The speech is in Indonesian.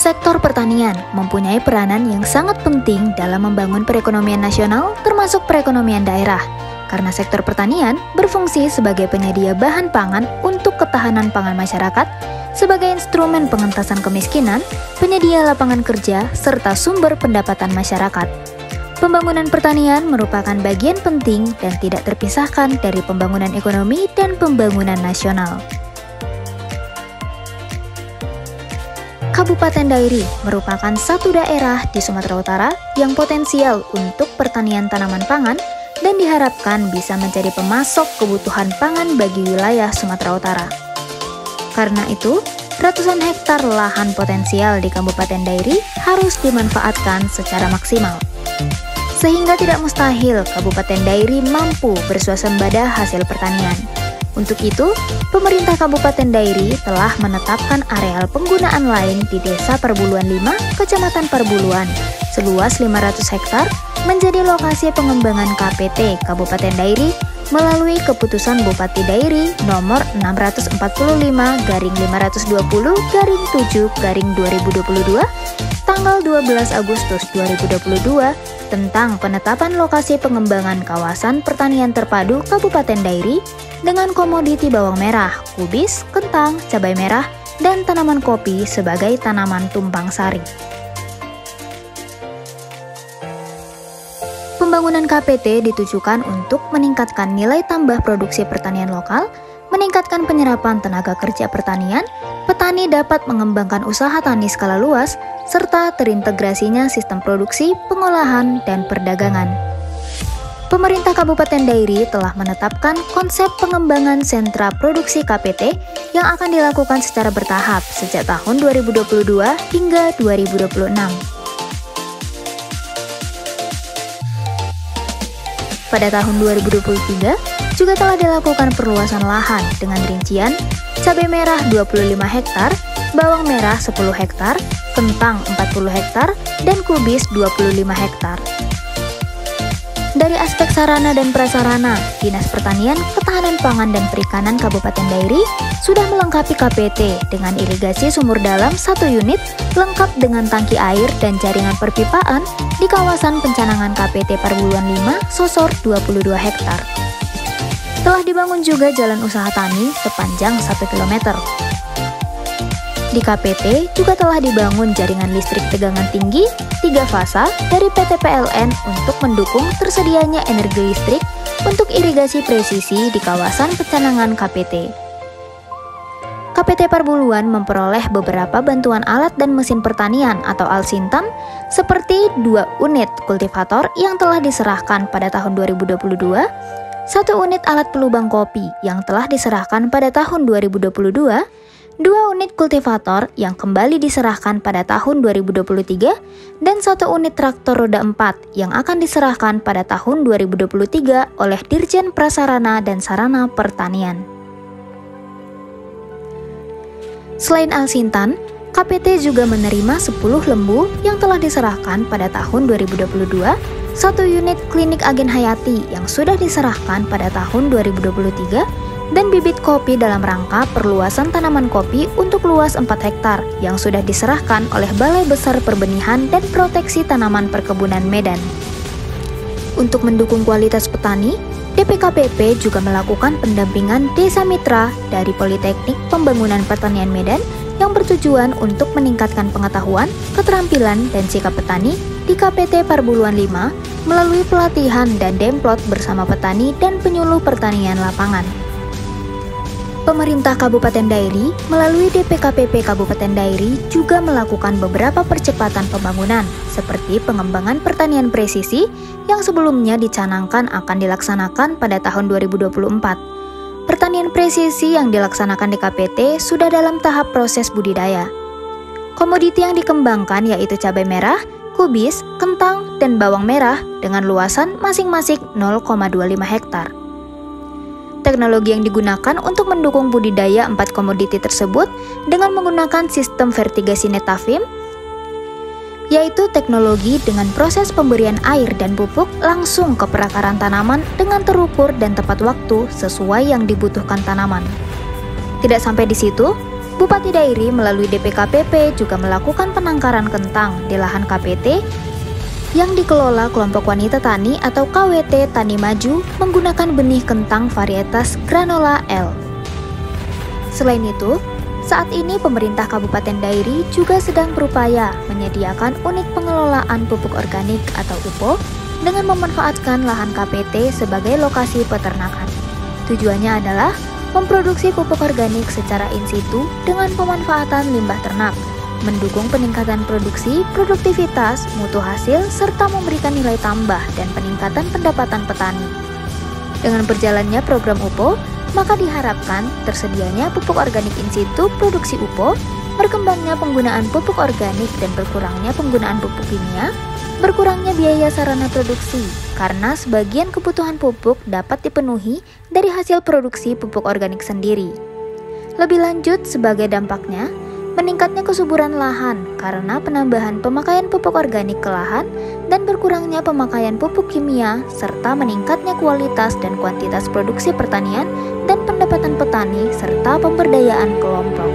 Sektor pertanian mempunyai peranan yang sangat penting dalam membangun perekonomian nasional termasuk perekonomian daerah. Karena sektor pertanian berfungsi sebagai penyedia bahan pangan untuk ketahanan pangan masyarakat, sebagai instrumen pengentasan kemiskinan, penyedia lapangan kerja, serta sumber pendapatan masyarakat. Pembangunan pertanian merupakan bagian penting dan tidak terpisahkan dari pembangunan ekonomi dan pembangunan nasional. Kabupaten Dairi merupakan satu daerah di Sumatera Utara yang potensial untuk pertanian tanaman pangan dan diharapkan bisa menjadi pemasok kebutuhan pangan bagi wilayah Sumatera Utara. Karena itu, ratusan hektar lahan potensial di Kabupaten Dairi harus dimanfaatkan secara maksimal. Sehingga tidak mustahil Kabupaten Dairi mampu bersuasembada hasil pertanian. Untuk itu, pemerintah Kabupaten Dairi telah menetapkan areal penggunaan lain di Desa Perbuluan 5, Kecamatan Perbuluan, seluas 500 hektar menjadi lokasi pengembangan KPT Kabupaten Dairi melalui Keputusan Bupati Dairi nomor 645/520/7/2022 tanggal 12 Agustus 2022 tentang penetapan lokasi pengembangan kawasan pertanian terpadu Kabupaten Dairi dengan komoditi bawang merah, kubis, kentang, cabai merah, dan tanaman kopi sebagai tanaman tumpang sari. Pembangunan KPT ditujukan untuk meningkatkan nilai tambah produksi pertanian lokal, meningkatkan penyerapan tenaga kerja pertanian, petani dapat mengembangkan usaha tani skala luas, serta terintegrasinya sistem produksi, pengolahan, dan perdagangan. Pemerintah Kabupaten Dairi telah menetapkan konsep pengembangan sentra produksi KPT yang akan dilakukan secara bertahap sejak tahun 2022 hingga 2026. Pada tahun 2023 juga telah dilakukan perluasan lahan dengan rincian cabai merah 25 hektar, bawang merah 10 hektar, kentang 40 hektar, dan kubis 25 hektar. Dari aspek sarana dan prasarana, Dinas Pertanian, Ketahanan Pangan dan Perikanan Kabupaten Dairi sudah melengkapi KPT dengan irigasi sumur dalam 1 unit lengkap dengan tangki air dan jaringan perpipaan di kawasan pencanangan KPT Perbuluan 5 Sosor 22 hektar. Telah dibangun juga jalan usaha tani sepanjang 1 km. Di KPT juga telah dibangun jaringan listrik tegangan tinggi 3 fasa dari PT PLN untuk mendukung tersedianya energi listrik untuk irigasi presisi di kawasan pencanangan KPT. KPT Perbuluan memperoleh beberapa bantuan alat dan mesin pertanian atau Alsintan seperti 2 unit kultivator yang telah diserahkan pada tahun 2022, 1 unit alat pelubang kopi yang telah diserahkan pada tahun 2022, 2 unit kultivator yang kembali diserahkan pada tahun 2023, dan 1 unit traktor roda 4 yang akan diserahkan pada tahun 2023 oleh Dirjen Prasarana dan Sarana Pertanian. Selain Alsintan, KPT juga menerima 10 lembu yang telah diserahkan pada tahun 2022, 1 unit klinik Agen Hayati yang sudah diserahkan pada tahun 2023, dan bibit kopi dalam rangka perluasan tanaman kopi untuk luas 4 hektar yang sudah diserahkan oleh Balai Besar Perbenihan dan Proteksi Tanaman Perkebunan Medan. Untuk mendukung kualitas petani, DPKPP juga melakukan pendampingan Desa Mitra dari Politeknik Pembangunan Pertanian Medan yang bertujuan untuk meningkatkan pengetahuan, keterampilan, dan sikap petani di KPT Perbuluan 5 melalui pelatihan dan demplot bersama petani dan penyuluh pertanian lapangan. Pemerintah Kabupaten Dairi melalui DPKPP Kabupaten Dairi juga melakukan beberapa percepatan pembangunan seperti pengembangan pertanian presisi yang sebelumnya dicanangkan akan dilaksanakan pada tahun 2024. Pertanian presisi yang dilaksanakan di KPT sudah dalam tahap proses budidaya. Komoditi yang dikembangkan yaitu cabai merah, kubis, kentang, dan bawang merah dengan luasan masing-masing 0,25 hektar. Teknologi yang digunakan untuk mendukung budidaya 4 komoditi tersebut dengan menggunakan sistem vertigasi netafim, yaitu teknologi dengan proses pemberian air dan pupuk langsung ke perakaran tanaman dengan terukur dan tepat waktu sesuai yang dibutuhkan tanaman. Tidak sampai di situ, Bupati Dairi melalui DPKPP juga melakukan penangkaran kentang di lahan KPT yang dikelola kelompok wanita tani atau KWT Tani Maju menggunakan benih kentang varietas Granola L. Selain itu, saat ini pemerintah Kabupaten Dairi juga sedang berupaya menyediakan unit pengelolaan pupuk organik atau UPO dengan memanfaatkan lahan KPT sebagai lokasi peternakan. Tujuannya adalah memproduksi pupuk organik secara in situ dengan pemanfaatan limbah ternak, mendukung peningkatan produksi, produktivitas, mutu hasil, serta memberikan nilai tambah dan peningkatan pendapatan petani. Dengan berjalannya program UPO, maka diharapkan tersedianya pupuk organik in situ produksi UPO, berkembangnya penggunaan pupuk organik dan berkurangnya penggunaan pupuk kimia, berkurangnya biaya sarana produksi, karena sebagian kebutuhan pupuk dapat dipenuhi dari hasil produksi pupuk organik sendiri. Lebih lanjut, sebagai dampaknya, meningkatnya kesuburan lahan karena penambahan pemakaian pupuk organik ke lahan dan berkurangnya pemakaian pupuk kimia, serta meningkatnya kualitas dan kuantitas produksi pertanian dan pendapatan petani, serta pemberdayaan kelompok.